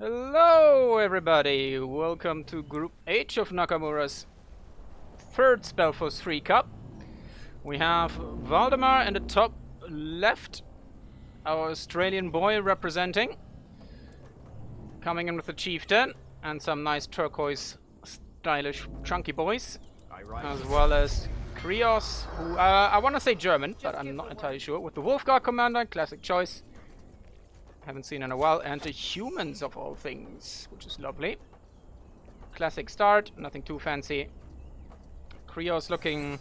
Hello everybody, welcome to Group H of Nakamura's third Spellforce 3 Cup. We have Valdima in the top left, our Australian boy representing. Coming in with the Chieftain and some nice turquoise stylish chunky boys. As well as Khrios, who I want to say German, but I'm not entirely sure. With the Wolfguard commander, classic choice. Haven't seen in a while, and the humans of all things, which is lovely. Classic start, nothing too fancy. Khrios looking...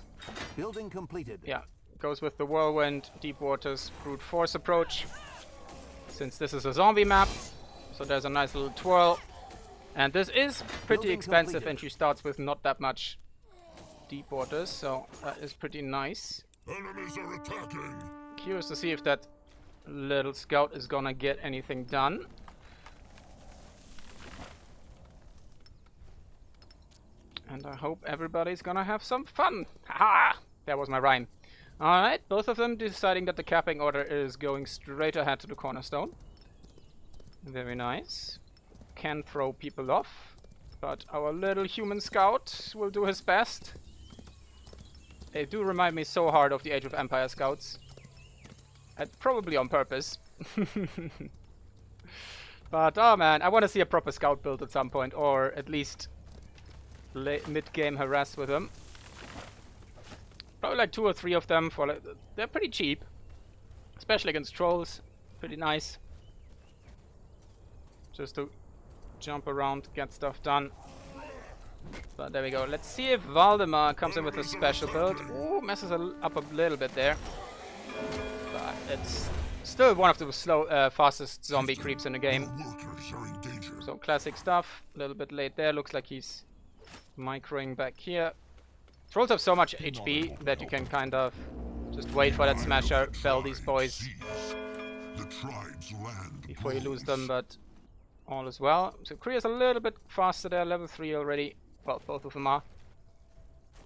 Building completed. Yeah, goes with the whirlwind, deep waters, brute force approach. Since this is a zombie map, so there's a nice little twirl. And this is pretty Building expensive, completed. and she starts with not that much deep waters, so that is pretty nice. Enemies are attacking. Curious to see if that little scout is gonna get anything done. And I hope everybody's gonna have some fun. Haha! That was my rhyme. Alright, both of them deciding that the capping order is going straight ahead to the cornerstone. Very nice. Can throw people off, but our little human scout will do his best. They do remind me so hard of the Age of Empire scouts. Probably on purpose. But, oh man, I want to see a proper scout build at some point, or at least mid-game harass with them. Probably like 2 or 3 of them, for like, they're pretty cheap. Especially against trolls. Pretty nice. Just to jump around, get stuff done. But there we go. Let's see if Valdima comes in with a special build. Ooh, messes up a little bit there. But it's still one of the fastest zombie creeps in the game. Workers are in danger. So classic stuff. A little bit late there. Looks like he's microing back here. Trolls have so much HP that you can kind of just wait for that smasher, fell these boys The tribe's land before you lose them, but all is well. So Khrios a little bit faster there, level 3 already. Well, both of them are.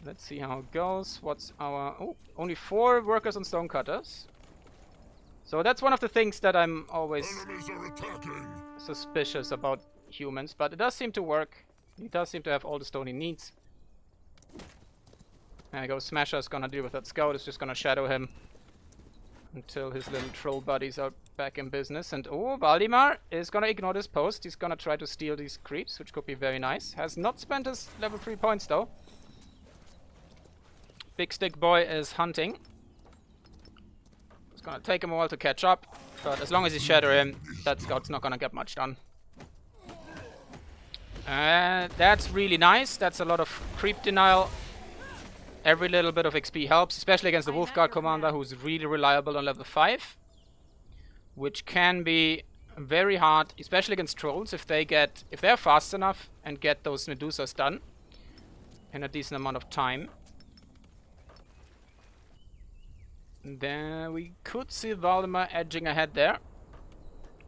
Let's see how it goes. What's our... Oh, only 4 workers on stonecutters. So that's one of the things that I'm always Enemies are attacking. suspicious about humans, but it does seem to work. He does seem to have all the stone he needs. There you go, Smasher's gonna deal with that scout, is just gonna shadow him until his little troll buddies are back in business. And oh, Valdima is gonna ignore this post. He's gonna try to steal these creeps, which could be very nice. Has not spent his level 3 points though. Big Stick Boy is hunting. It's gonna take him a while to catch up, but as long as you shadow him, that scout's not gonna get much done. That's really nice. That's a lot of creep denial. Every little bit of XP helps, especially against the Wolfguard commander, who's really reliable on level 5. Which can be very hard, especially against trolls, if they're fast enough and get those Medusas done in a decent amount of time. Then we could see Valdima edging ahead there.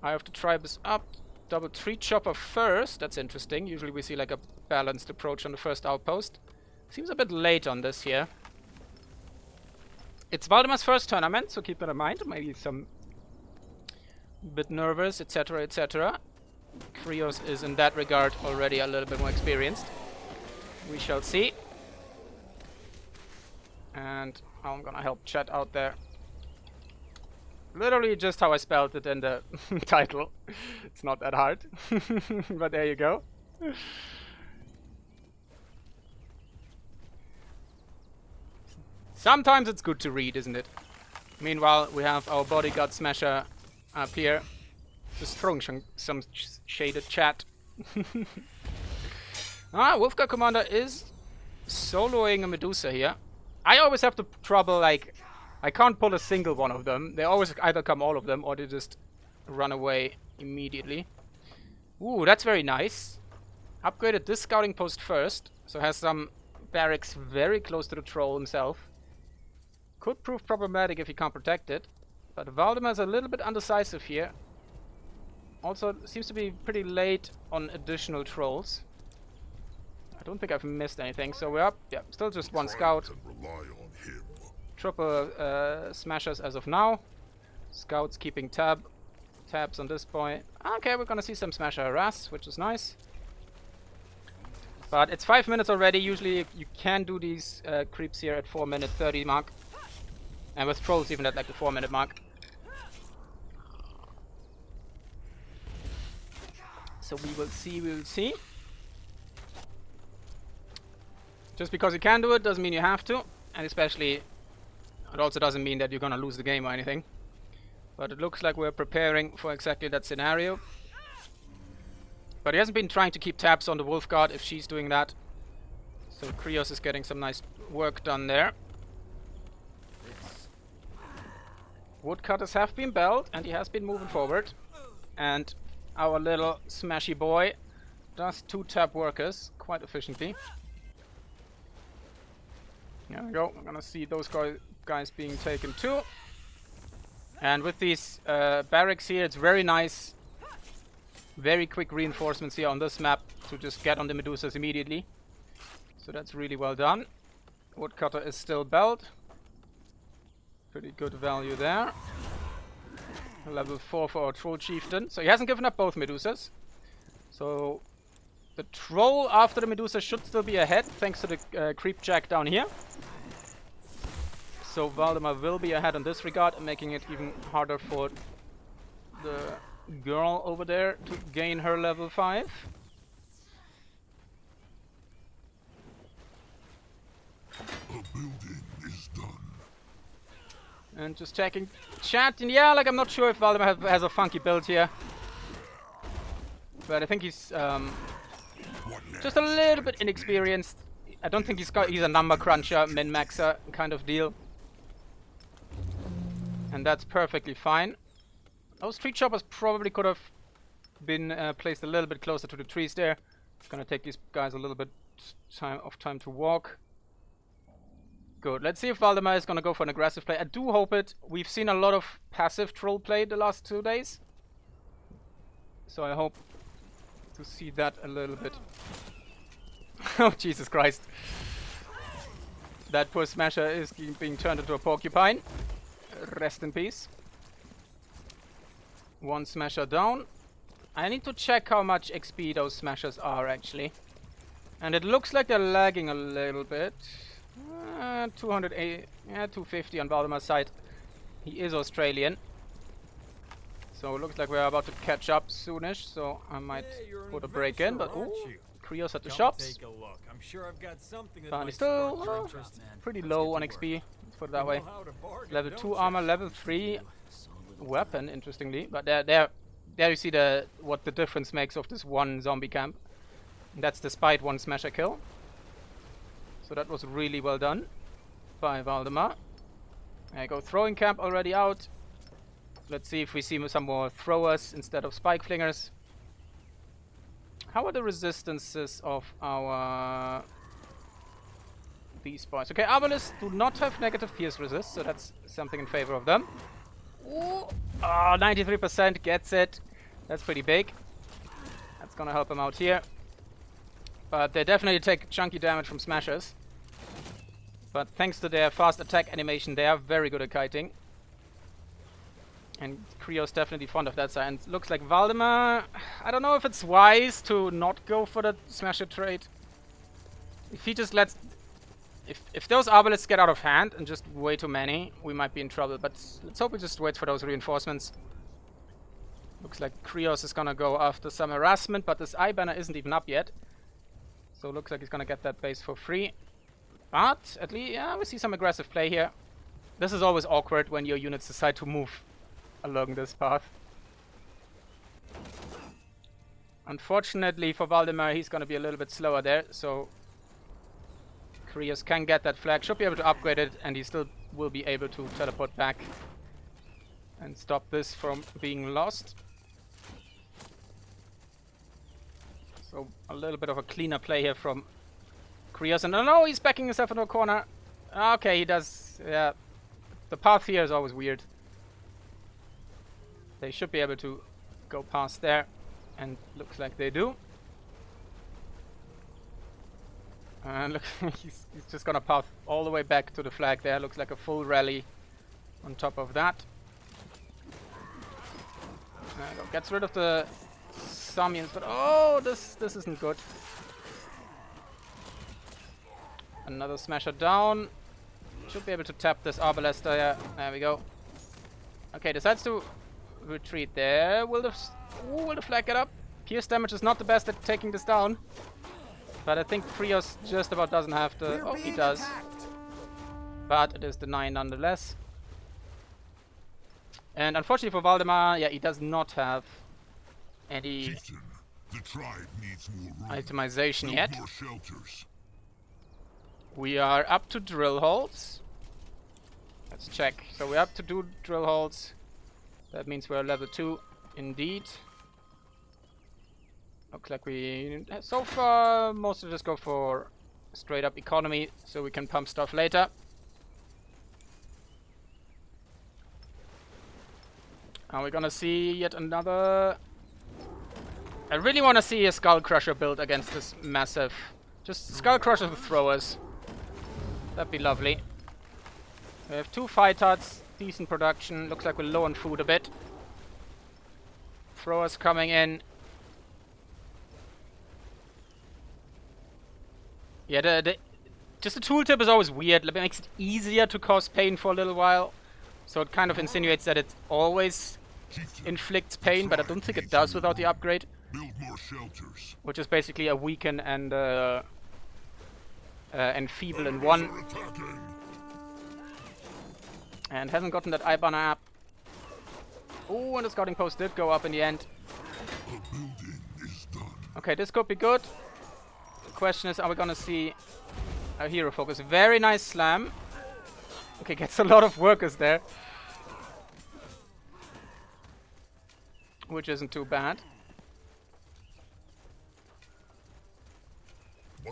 Eye of the Tribe is up. Double tree chopper first. That's interesting. Usually we see like a balanced approach on the first outpost. Seems a bit late on this here. It's Valdima's first tournament, so keep that in mind. Maybe some bit nervous, etc, etc. Khrios is in that regard already a little bit more experienced. We shall see. And I'm gonna help chat out there. Literally just how I spelled it in the title. It's not that hard. But there you go. Sometimes it's good to read, isn't it? Meanwhile, we have our bodyguard smasher up here. Just throwing some shaded chat. Wolfguard commander is soloing a Medusa here. I always have the trouble, like, I can't pull a single one of them. They always either come all of them, or they just run away immediately. Ooh, that's very nice. Upgraded this scouting post first, so has some barracks very close to the troll himself. Could prove problematic if he can't protect it. But Valdima is a little bit undecisive here. Also, seems to be pretty late on additional trolls. I don't think I've missed anything, so we're up. Yeah, still just one scout. Can rely on him. Triple smashers as of now. Scouts keeping tab. tabs on this boy. Okay, we're gonna see some Smasher harass, which is nice. But it's 5 minutes already. Usually you can do these creeps here at 4:30 mark. And with trolls even at like the 4-minute mark. So we will see. Just because you can do it doesn't mean you have to. And especially, it also doesn't mean that you're gonna lose the game or anything. But it looks like we're preparing for exactly that scenario. But he hasn't been trying to keep tabs on the Wolf Guard if she's doing that. So Khrios is getting some nice work done there. Woodcutters have been belled and he has been moving forward. And our little smashy boy does 2 tab workers quite efficiently. There we go. We're gonna see those guys being taken too. And with these barracks here, it's very nice. Very quick reinforcements here on this map to just get on the Medusas immediately. So that's really well done. Woodcutter is still belled. Pretty good value there. Level 4 for our Troll Chieftain. So he hasn't given up both Medusas. So the Troll after the Medusa should still be ahead thanks to the creep jack down here. So Valdima will be ahead in this regard, making it even harder for the girl over there to gain her level 5. A building is done. And just checking chat, and yeah, like I'm not sure if Valdima has a funky build here. But I think he's just a little bit inexperienced. I don't think he's a number cruncher, min-maxer kind of deal. And that's perfectly fine. Those tree choppers probably could have been placed a little bit closer to the trees there. It's gonna take these guys a little bit of time to walk. Good. Let's see if Valdima is gonna go for an aggressive play. I do hope it. We've seen a lot of passive troll play the last 2 days. So I hope to see that a little bit. Oh, Jesus Christ. That poor Smasher is being turned into a porcupine. Rest in peace. 1 Smasher down. I need to check how much XP those Smashers are actually. And it looks like they're lagging a little bit. 208, yeah, 250 on Valdimar's side. He is Australian. So it looks like we're about to catch up soonish, so I might put a break in, but ooh, Khrios at the shops. I'm sure I've got something that But he's still pretty low on XP, let's put it that way. Level 2 armor, level 3 weapon, interestingly. But there you see what the difference makes of this 1 zombie camp. And that's despite 1 Smasher kill. So that was really well done by Valdima. There you go, throwing camp already out. Let's see if we see some more throwers instead of spike flingers. How are the resistances of our these boys? Okay, Arbalists do not have negative pierce resist, so that's something in favor of them. Ooh, 93% gets it. That's pretty big. That's gonna help them out here. But they definitely take chunky damage from Smashers. But thanks to their fast attack animation, they are very good at kiting. And Khrios definitely fond of that side. And looks like Valdima, I don't know if it's wise to not go for the Smasher trade. If he just lets... If those Arbalists get out of hand and just way too many, we might be in trouble. But let's hope he just waits for those reinforcements. Looks like Khrios is gonna go after some harassment, but this eye banner isn't even up yet. So looks like he's gonna get that base for free. But at least, yeah, we see some aggressive play here. This is always awkward when your units decide to move along this path. Unfortunately for Valdima, he's gonna be a little bit slower there, so Khrios can get that flag, should be able to upgrade it, and he still will be able to teleport back and stop this from being lost. So a little bit of a cleaner play here from Khrios, and oh no, he's backing himself into a corner. Okay, he does, yeah. The path here is always weird. They should be able to go past there, and looks like they do. And look, he's just gonna path all the way back to the flag there. Looks like a full rally on top of that. There we go. Gets rid of the Samians, but oh, this isn't good. Another smasher down. Should be able to tap this Arbalester, yeah. There we go. Okay, decides to retreat there. Will the flag get up? Pierce damage is not the best at taking this down. But I think Khrios just about doesn't have the... Oh, he does. But it is the 9 nonetheless. And unfortunately for Valdima, yeah, he does not have any Chieftain, the tribe needs more room. itemization Build yet. more shelters. We are up to drill holes. Let's check. So we're up to do drill holes. That means we're level 2 indeed. Looks like we... So far, most of us go for straight up economy, so we can pump stuff later. And we're gonna see yet another... I really want to see a Skull Crusher build against this massive... Just Skull Crusher with throwers. That'd be lovely. We have 2 fight huts, decent production. Looks like we're low on food a bit. Throwers coming in. Yeah, just the tooltip is always weird. It makes it easier to cause pain for a little while. So it kind of insinuates that it always inflicts pain, but I don't think it does without the upgrade. Build more shelters. Which is basically a weaken and enfeeble in one. Are attacking. And hasn't gotten that eye banner app. Oh, and the scouting post did go up in the end. A building is done. Okay, this could be good. The question is, are we gonna see a hero focus? Very nice slam. Okay, gets a lot of workers there. Which isn't too bad.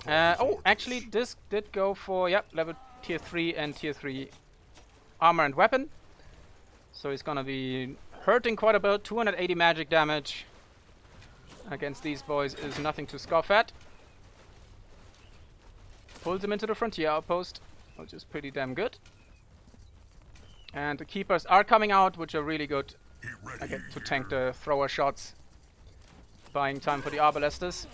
Oh, actually, this did go for, yep, level tier 3 and tier 3 armor and weapon. So he's gonna be hurting quite a bit. 280 magic damage against these boys is nothing to scoff at. Pulls him into the frontier outpost, which is pretty damn good. And the keepers are coming out, which are really good. I get to tank the thrower shots, buying time for the Arbalesters.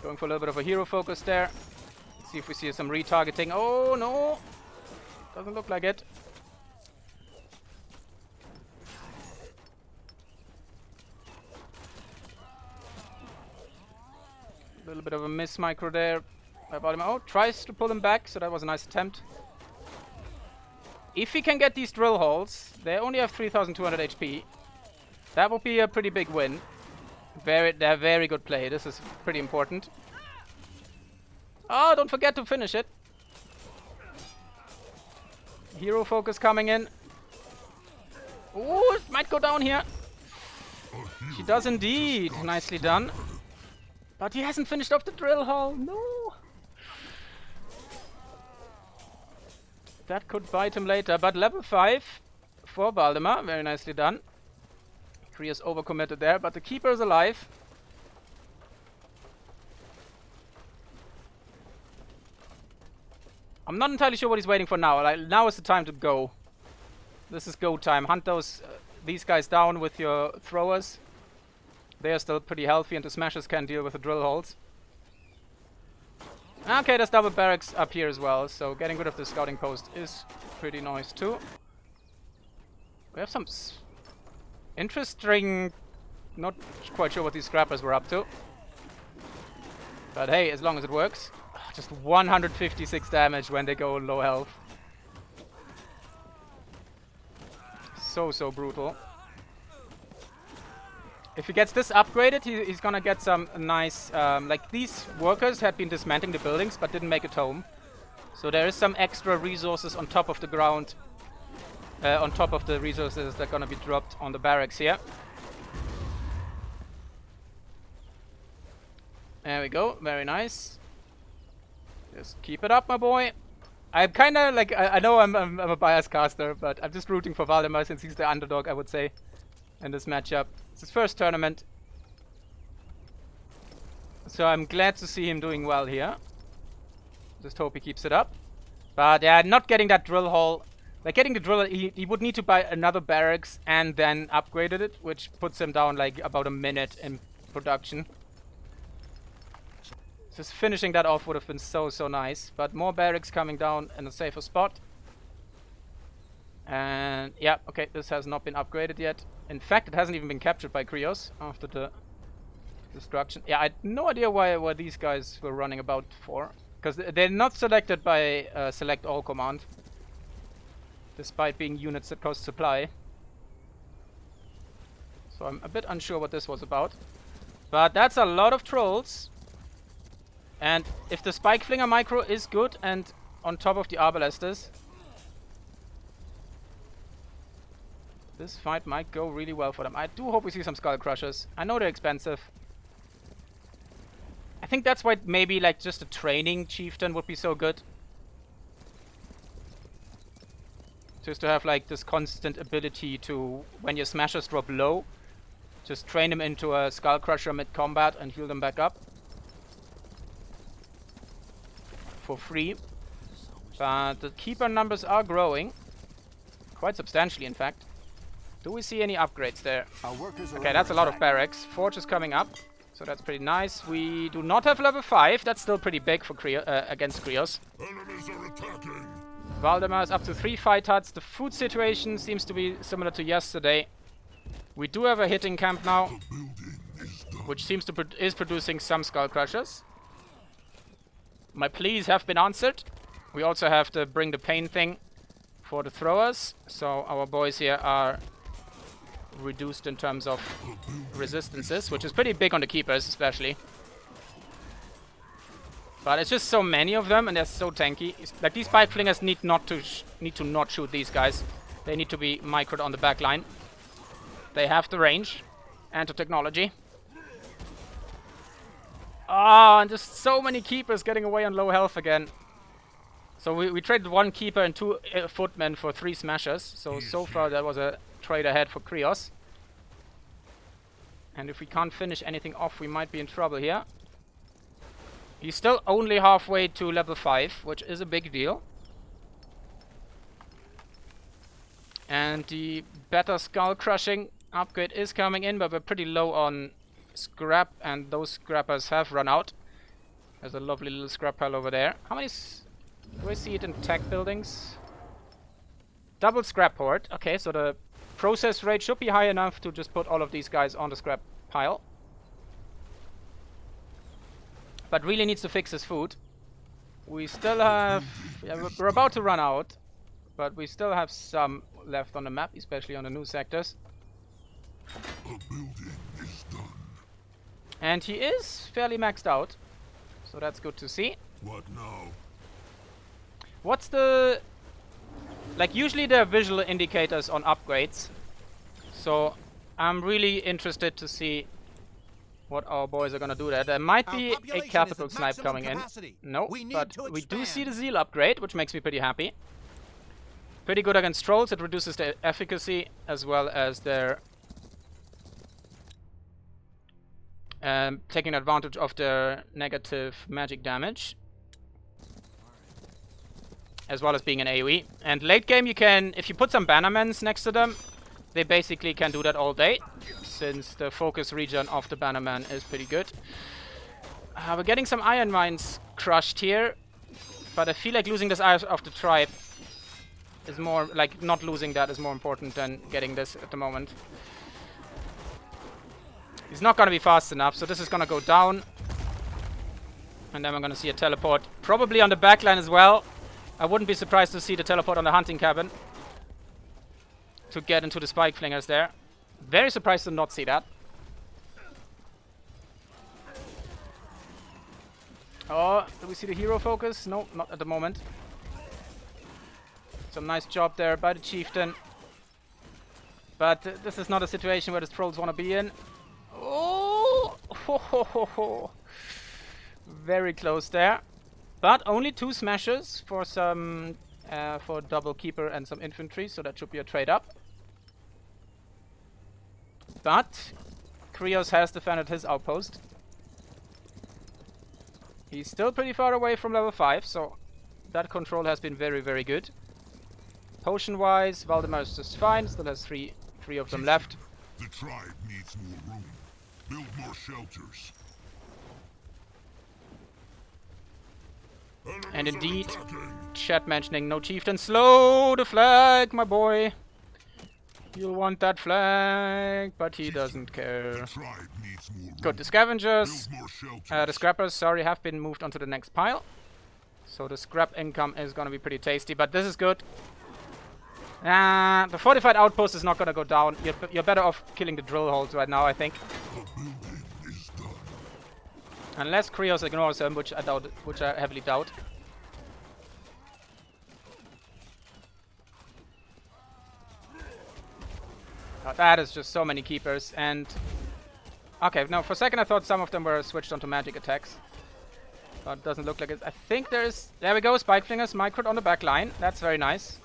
Going for a little bit of a hero focus there. Let's see if we see some retargeting. Oh no! Doesn't look like it. A little bit of a miss micro there. About him. Oh, tries to pull him back, so that was a nice attempt. If we can get these drill holes, they only have 3,200 HP. That would be a pretty big win. They're very good play. This is pretty important. Oh, don't forget to finish it. Hero focus coming in. Oh, it might go down here. She does indeed. Nicely done. But he hasn't finished off the drill hole. No. That could bite him later. But level 5 for Valdima. Very nicely done. Khrios overcommitted there, but the keeper is alive. I'm not entirely sure what he's waiting for now. Like, now is the time to go. This is go time. Hunt these guys down with your throwers. They are still pretty healthy, and the smashers can deal with the drill holes. Okay, there's double barracks up here as well, so getting rid of the scouting post is pretty nice too. We have some interesting... Not quite sure what these scrappers were up to. But hey, as long as it works. Just 156 damage when they go low health. So brutal. If he gets this upgraded, he's gonna get some nice... like, these workers had been dismantling the buildings, but didn't make it home. So there is some extra resources on top of the ground. On top of the resources that are gonna be dropped on the barracks here. There we go, very nice. Just keep it up, my boy. I'm kinda like... I know I'm a biased caster, but I'm just rooting for Valdima since he's the underdog, I would say, in this matchup. It's his first tournament. So I'm glad to see him doing well here. Just hope he keeps it up. But yeah, not getting that drill hole Like getting the driller, he would need to buy another barracks and then upgraded it, which puts him down like about a minute in production. Just finishing that off would have been so nice, but more barracks coming down in a safer spot. And yeah, okay, this has not been upgraded yet. In fact, it hasn't even been captured by Khrios after the destruction. Yeah, I had no idea why these guys were running about for, because they're not selected by select all command, despite being units that cost supply. So I'm a bit unsure what this was about. But that's a lot of trolls. And if the Spike Flinger micro is good and on top of the Arbalesters, this fight might go really well for them. I do hope we see some Skull Crushers. I know they're expensive. I think that's why maybe like just a training chieftain would be so good. Just to have like this constant ability to, when your smashers drop low, just train them into a Skull Crusher mid-combat and heal them back up. For free. But the keeper numbers are growing. Quite substantially, in fact. Do we see any upgrades there? Okay, that's a lot of barracks. Forge is coming up. So that's pretty nice. We do not have level 5. That's still pretty big for against Khrios. Enemies are attacking. Valdima is up to 3 fight huts. The food situation seems to be similar to yesterday. We do have a hitting camp now, which seems to is producing some Skull Crushers. My pleas have been answered. We also have to bring the pain thing for the throwers. So our boys here are reduced in terms of resistances, which is pretty big on the keepers especially. But it's just so many of them and they're so tanky. Like these Spike Flingers need to not shoot these guys. They need to be microed on the back line. They have the range and the technology. Ah, and just so many keepers getting away on low health again. So we traded 1 keeper and 2 footmen for 3 smashers. So far that was a trade ahead for Khrios. And if we can't finish anything off, we might be in trouble here. He's still only halfway to level 5, which is a big deal. And the better skull crushing upgrade is coming in, but we're pretty low on scrap, and those scrappers have run out. There's a lovely little scrap pile over there. How many do I see it in tech buildings? Double scrap hoard. Okay, so the process rate should be high enough to just put all of these guys on the scrap pile. But really needs to fix his food. We still have... yeah, we're about to run out. But we still have some left on the map, especially on the new sectors. A building is done. And he is fairly maxed out. So that's good to see. What now? What's the... like, usually there are visual indicators on upgrades. So I'm really interested to see what our boys are gonna do there. There might be a capital snipe coming in. No, but we do see the zeal upgrade, which makes me pretty happy. Pretty good against trolls. It reduces their efficacy as well as their taking advantage of their negative magic damage, as well as being an AoE. And late game you can, if you put some bannermans next to them, they basically can do that all day, since the focus region of the bannerman is pretty good. We're getting some iron mines crushed here, but I feel like losing this Eye of the Tribe is more, like, not losing that is more important than getting this at the moment. He's not gonna be fast enough, so this is gonna go down. And then we're gonna see a teleport, probably on the backline as well. I wouldn't be surprised to see the teleport on the hunting cabin to get into the spike flingers there. Very surprised to not see that. Oh, do we see the hero focus? No, not at the moment. Some nice job there by the chieftain. But this is not a situation where the trolls want to be in. Oh! Ho, ho, ho, ho. Very close there. But only 2 smashers for some for double keeper and some infantry, so that should be a trade up. But Khrios has defended his outpost. He's still pretty far away from level 5, so that control has been very, very good. Potion-wise, Valdima is just fine. Still has three of them left. The tribe needs more room. Build more shelters. And Enemies are indeed, attacking. chat mentioning no chieftain. Slow the flag, my boy. You'll want that flag, but he doesn't care. The tribe needs more room. Good, the scavengers, Build more shelters. the scrappers, sorry, have been moved onto the next pile. So the scrap income is gonna be pretty tasty, but this is good. The fortified outpost is not gonna go down. You're better off killing the drill holes right now, I think. The building is done. Unless Khrios ignores them, which I heavily doubt. Oh, that is just so many keepers, and... Okay, now for a second I thought some of them were switched onto magic attacks. But it doesn't look like it. I think there's... There we go, Spike Flingers, microed on the back line. That's very nice.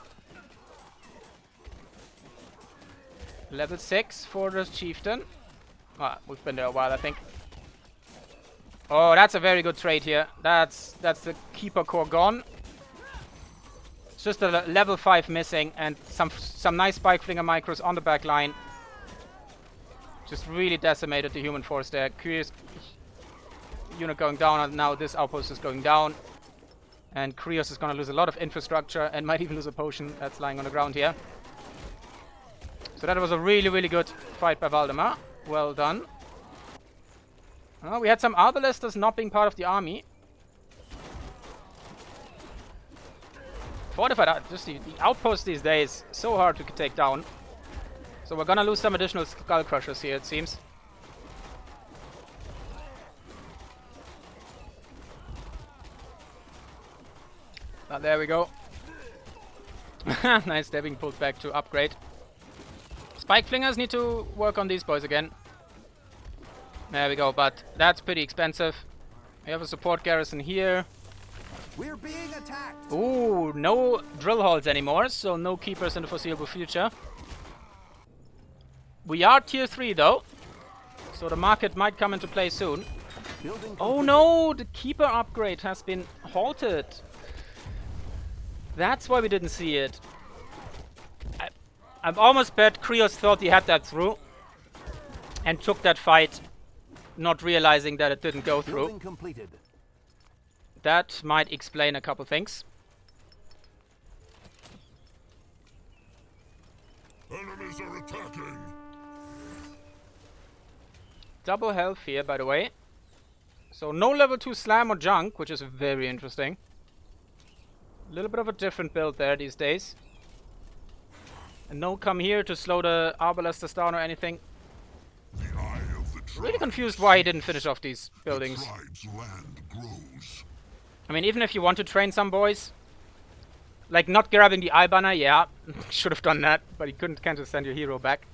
Level 6 for the chieftain. Ah, we've been there a while, I think. Oh, that's a very good trade here. That's the keeper core gone. It's just a level 5 missing and some nice spike flinger micros on the back line. Just really decimated the human force there. Curious unit going down, and now this outpost is going down. And Khrios is gonna lose a lot of infrastructure and might even lose a potion that's lying on the ground here. So that was a really, really good fight by Valdima. Well done. We had some Arbalesters not being part of the army. Fortified, just the outposts these days, so hard to take down. So we're gonna lose some additional Skull Crushers here, it seems. But there we go. Nice, they're being pulled back to upgrade. Spike Flingers need to work on these boys again. There we go, but that's pretty expensive. We have a support garrison here. We're being attacked. Ooh, no drill holes anymore, so no keepers in the foreseeable future. We are tier 3 though, so the market might come into play soon. Oh no, the keeper upgrade has been halted. That's why we didn't see it. I've almost bet Khrios thought he had that through and took that fight, not realizing that it didn't go through. That might explain a couple things. Enemies are attacking. Double health here, by the way. So no level 2 slam or junk, which is very interesting. A little bit of a different build there these days. And no come here to slow the Arbalesters down or anything. The eye of the tribe. Really confused why he didn't finish off these buildings. The tribe's land grows. I mean, even if you want to train some boys, like not grabbing the eye banner, yeah, should have done that, but he can't just send your hero back.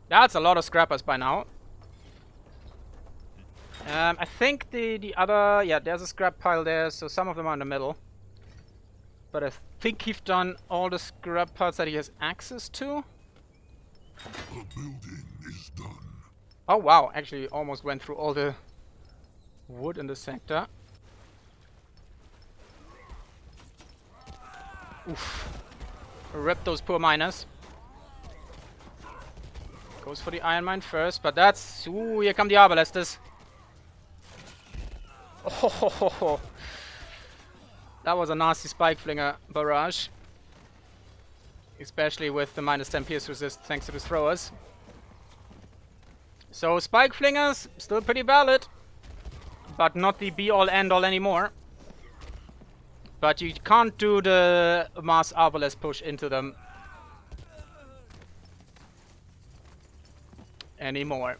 That's a lot of scrappers by now. I think the other, yeah, there's a scrap pile there, so some of them are in the middle. But I think he's done all the scrap piles that he has access to. The building is done. Oh wow, actually almost went through all the wood in the sector. Oof. Rip those poor miners. Goes for the iron mine first, but that's... Ooh, here come the Arbalesters. Oh, ho, ho, ho. That was a nasty spike flinger barrage. Especially with the minus 10 pierce resist thanks to the throwers. So spike flingers, still pretty valid. But not the be-all end-all anymore. But you can't do the mass arbalest push into them anymore.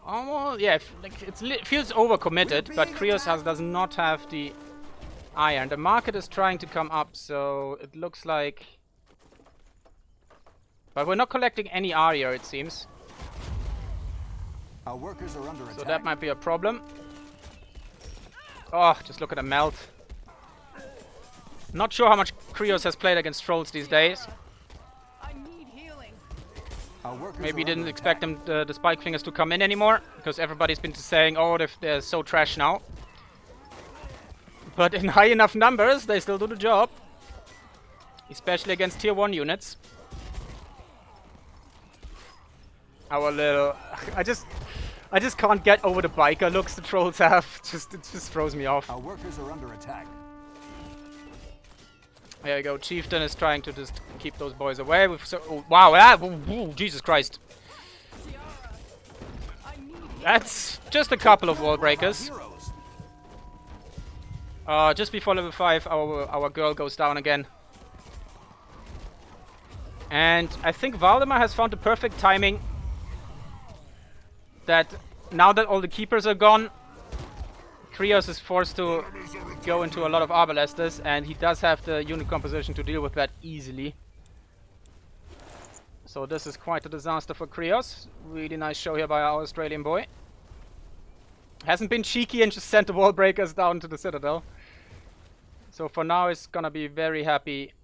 Almost, yeah, like it feels overcommitted, but Khrios does not have the iron. The market is trying to come up, so it looks like... But we're not collecting any Aria, it seems. Our workers are under attack. So that might be a problem. Oh, just look at the melt. Not sure how much Khrios has played against trolls these days. Maybe he didn't expect them, the spike flingers to come in anymore, because everybody's been saying, oh, they're so trash now. But in high enough numbers, they still do the job. Especially against tier 1 units. Our little... I just can't get over the biker looks the trolls have. It just throws me off. Our workers are under attack. There you go. Chieftain is trying to just keep those boys away. Oh, wow, Jesus Christ. That's just a couple of wall breakers. Just before level 5, our girl goes down again. And I think Valdima has found the perfect timing. That now that all the keepers are gone, Khrios is forced to go into a lot of Arbalesters, and he does have the unit composition to deal with that easily. So this is quite a disaster for Khrios. Really nice show here by our Australian boy. Hasn't been cheeky and just sent the wall breakers down to the Citadel. So for now he's gonna be very happy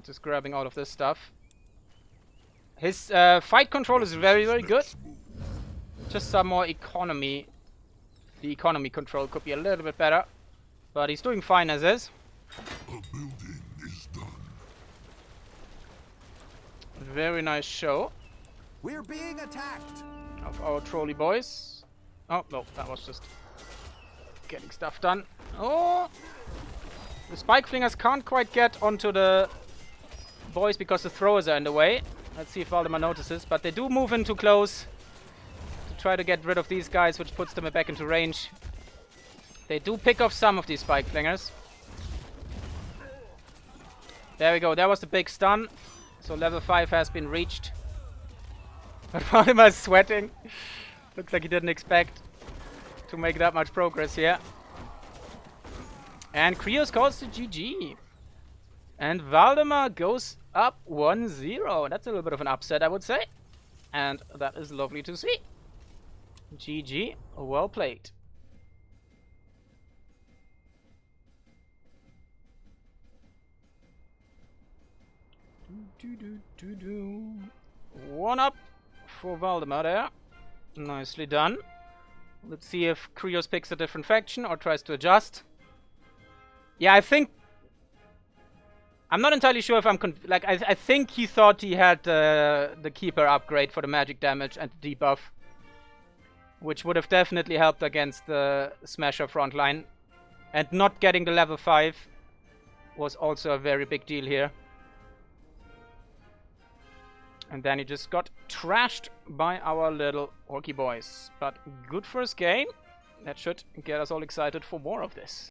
just grabbing all of this stuff. His fight control is very, very good. Just some more economy. The economy control could be a little bit better. But he's doing fine as is. A building is done. Very nice show We're being attacked. of our trolley boys. Oh, no, that was just getting stuff done. Oh! The spike flingers can't quite get onto the boys because the throwers are in the way. Let's see if Valdima notices. But they do move in too close to try to get rid of these guys, which puts them back into range. They do pick off some of these spike flingers. There we go. That was the big stun. So level 5 has been reached. But Valdima is sweating. Looks like he didn't expect to make that much progress here. And Khrios calls the GG. And Valdima goes up 1-0. That's a little bit of an upset, I would say. And that is lovely to see. GG. Well played. One up for Valdima there. Nicely done. Let's see if Khrios picks a different faction or tries to adjust. Yeah, I think... I'm not entirely sure if I'm... I think he thought he had the Keeper upgrade for the magic damage and the debuff. Which would have definitely helped against the Smasher frontline. And not getting the level 5 was also a very big deal here. And then he just got trashed by our little orky boys. But good first game. That should get us all excited for more of this.